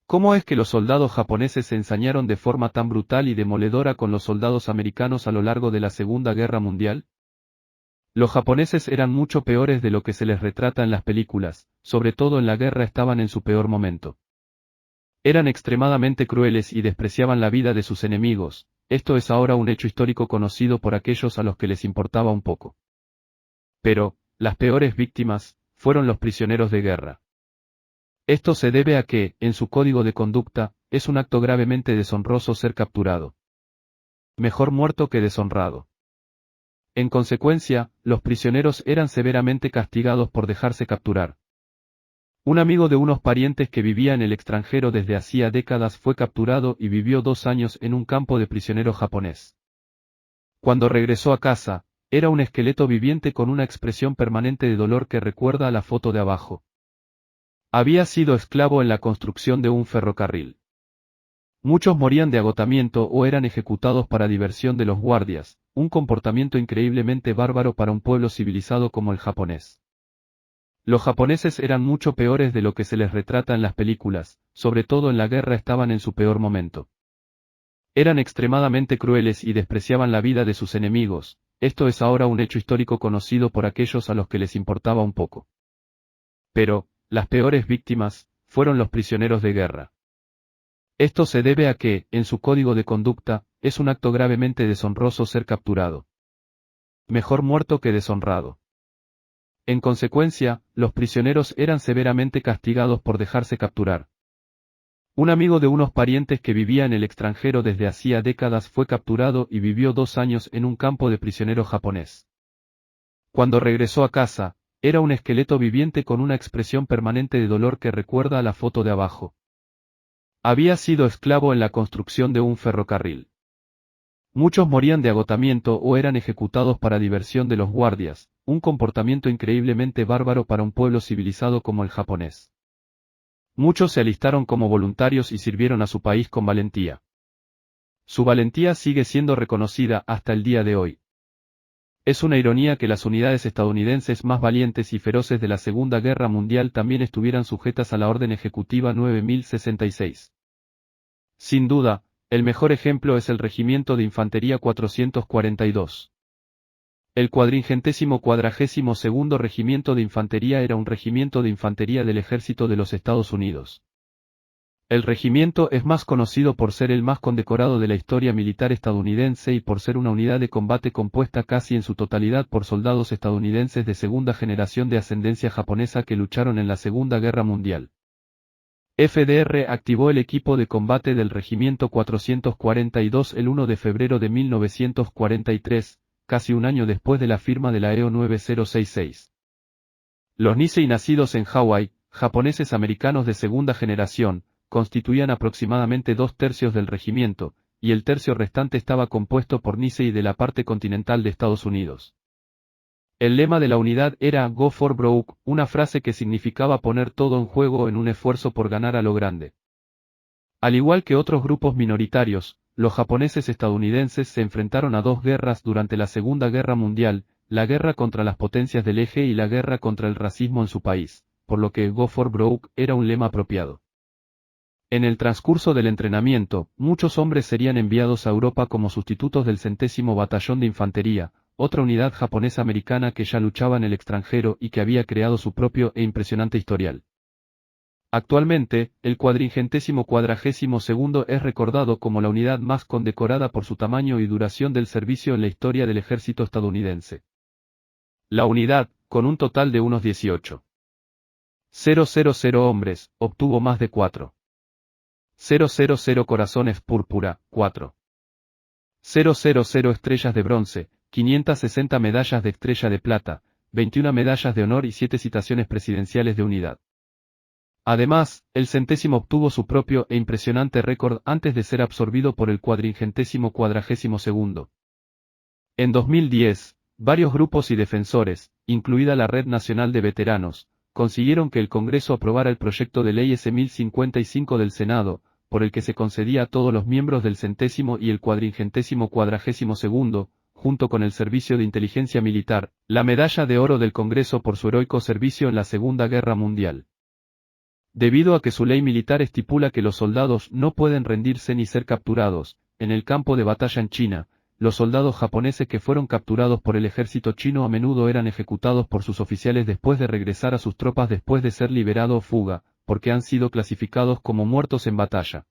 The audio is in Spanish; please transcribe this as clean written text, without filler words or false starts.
¿Cómo es que los soldados japoneses se ensañaron de forma tan brutal y demoledora con los soldados americanos a lo largo de la Segunda Guerra Mundial? Los japoneses eran mucho peores de lo que se les retrata en las películas, sobre todo en la guerra estaban en su peor momento. Eran extremadamente crueles y despreciaban la vida de sus enemigos, esto es ahora un hecho histórico conocido por aquellos a los que les importaba un poco. Pero, las peores víctimas, fueron los prisioneros de guerra. Esto se debe a que, en su código de conducta, es un acto gravemente deshonroso ser capturado. Mejor muerto que deshonrado. En consecuencia, los prisioneros eran severamente castigados por dejarse capturar. Un amigo de unos parientes que vivía en el extranjero desde hacía décadas fue capturado y vivió 2 años en un campo de prisioneros japonés. Cuando regresó a casa, era un esqueleto viviente con una expresión permanente de dolor que recuerda a la foto de abajo. Había sido esclavo en la construcción de un ferrocarril. Muchos morían de agotamiento o eran ejecutados para diversión de los guardias, un comportamiento increíblemente bárbaro para un pueblo civilizado como el japonés. Los japoneses eran mucho peores de lo que se les retrata en las películas, sobre todo en la guerra estaban en su peor momento. Eran extremadamente crueles y despreciaban la vida de sus enemigos, esto es ahora un hecho histórico conocido por aquellos a los que les importaba un poco. Pero, las peores víctimas, fueron los prisioneros de guerra. Esto se debe a que, en su código de conducta, es un acto gravemente deshonroso ser capturado. Mejor muerto que deshonrado. En consecuencia, los prisioneros eran severamente castigados por dejarse capturar. Un amigo de unos parientes que vivía en el extranjero desde hacía décadas fue capturado y vivió 2 años en un campo de prisioneros japonés. Cuando regresó a casa, era un esqueleto viviente con una expresión permanente de dolor que recuerda a la foto de abajo. Había sido esclavo en la construcción de un ferrocarril. Muchos morían de agotamiento o eran ejecutados para diversión de los guardias, un comportamiento increíblemente bárbaro para un pueblo civilizado como el japonés. Muchos se alistaron como voluntarios y sirvieron a su país con valentía. Su valentía sigue siendo reconocida hasta el día de hoy. Es una ironía que las unidades estadounidenses más valientes y feroces de la Segunda Guerra Mundial también estuvieran sujetas a la Orden Ejecutiva 9066. Sin duda, el mejor ejemplo es el Regimiento de Infantería 442. El 442º Regimiento de Infantería era un regimiento de infantería del Ejército de los Estados Unidos. El regimiento es más conocido por ser el más condecorado de la historia militar estadounidense y por ser una unidad de combate compuesta casi en su totalidad por soldados estadounidenses de segunda generación de ascendencia japonesa que lucharon en la Segunda Guerra Mundial. FDR activó el equipo de combate del Regimiento 442 el 1 de febrero de 1943, casi un año después de la firma de la EO 9066. Los Nisei nacidos en Hawái, japoneses americanos de segunda generación, constituían aproximadamente 2/3 del regimiento, y el tercio restante estaba compuesto por Nisei de la parte continental de Estados Unidos. El lema de la unidad era Go for Broke, una frase que significaba poner todo en juego en un esfuerzo por ganar a lo grande. Al igual que otros grupos minoritarios, los japoneses estadounidenses se enfrentaron a 2 guerras durante la Segunda Guerra Mundial, la guerra contra las potencias del eje y la guerra contra el racismo en su país, por lo que Go for Broke era un lema apropiado. En el transcurso del entrenamiento, muchos hombres serían enviados a Europa como sustitutos del 100º Batallón de Infantería, otra unidad japonesa americana que ya luchaba en el extranjero y que había creado su propio e impresionante historial. Actualmente, el 442º es recordado como la unidad más condecorada por su tamaño y duración del servicio en la historia del ejército estadounidense. La unidad, con un total de unos 18,000 hombres, obtuvo más de 4,000 corazones púrpura, 4,000 estrellas de bronce, 560 medallas de estrella de plata, 21 medallas de honor y 7 citaciones presidenciales de unidad. Además, el 100º obtuvo su propio e impresionante récord antes de ser absorbido por el 442º. En 2010, varios grupos y defensores, incluida la Red Nacional de Veteranos, consiguieron que el Congreso aprobara el proyecto de ley S-1055 del Senado, por el que se concedía a todos los miembros del 100º y el 442º, junto con el Servicio de Inteligencia Militar, la Medalla de Oro del Congreso por su heroico servicio en la Segunda Guerra Mundial. Debido a que su ley militar estipula que los soldados no pueden rendirse ni ser capturados, en el campo de batalla en China, los soldados japoneses que fueron capturados por el ejército chino a menudo eran ejecutados por sus oficiales después de regresar a sus tropas después de ser liberado o fuga, porque han sido clasificados como muertos en batalla.